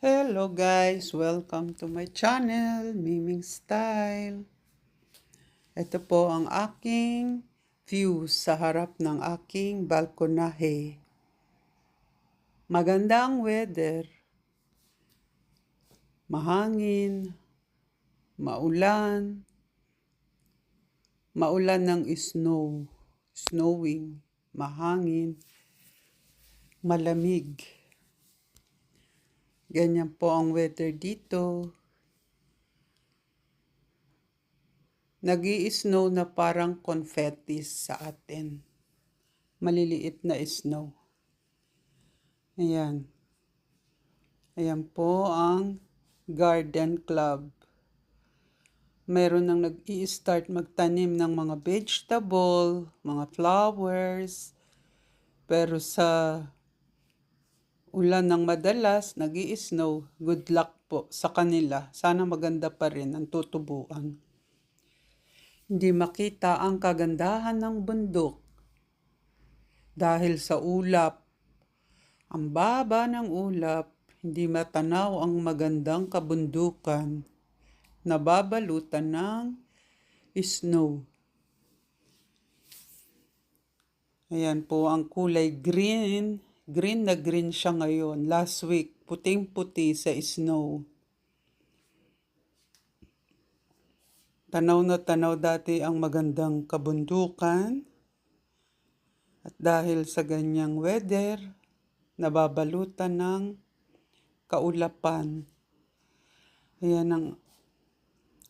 Hello guys! Welcome to my channel, Miming Style. Ito po ang aking view sa harap ng aking balkonahe. Magandang weather. Mahangin, maulan, maulan ng snowing, mahangin, malamig. Ganyan po ang weather dito. Nag-i-snow na parang confetti sa atin. Maliliit na snow. Ayan. Ayan po ang garden club. Meron nang nag-i-start magtanim ng mga vegetable, mga flowers. Pero sa ulan ng madalas, nag-i-snow. Good luck po sa kanila. Sana maganda pa rin ang tutubuan. Hindi makita ang kagandahan ng bundok dahil sa ulap. Ang baba ng ulap, hindi matanaw ang magandang kabundukan na babalutan ng snow. Ayan po ang kulay green. Green na green siya ngayon. Last week, puting-puti sa snow. Tanaw na tanaw dati ang magandang kabundukan. At dahil sa ganyang weather, nababalutan ng kaulapan. Ayan ang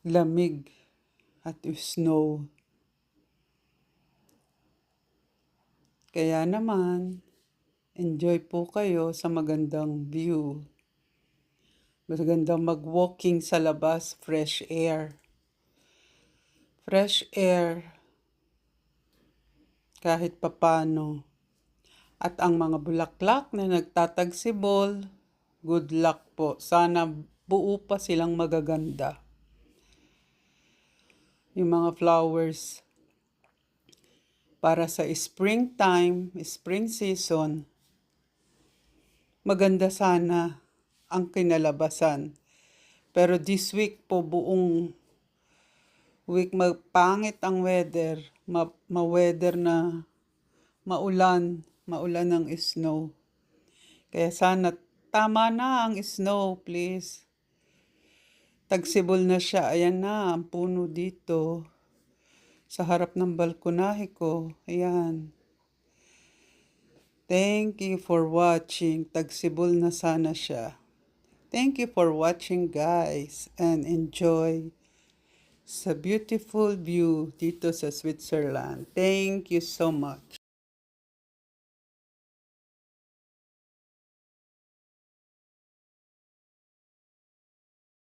lamig at snow. Kaya naman, enjoy po kayo sa magandang view. Magandang mag-walking sa labas, fresh air. Fresh air kahit papano. At ang mga bulaklak na nagtatagsibol, good luck po. Sana buo pa silang magaganda. Yung mga flowers para sa springtime, spring season, maganda sana ang kinalabasan. Pero this week po, buong week, magpangit ang weather. Ma-weather na maulan ng snow. Kaya sana tama na ang snow, please. Tagsibol na siya. Ayan na ang puno dito sa harap ng balkonahe ko. Ayan. Thank you for watching. Tagsibol na sana siya. Thank you for watching guys and enjoy sa beautiful view dito sa Switzerland. Thank you so much.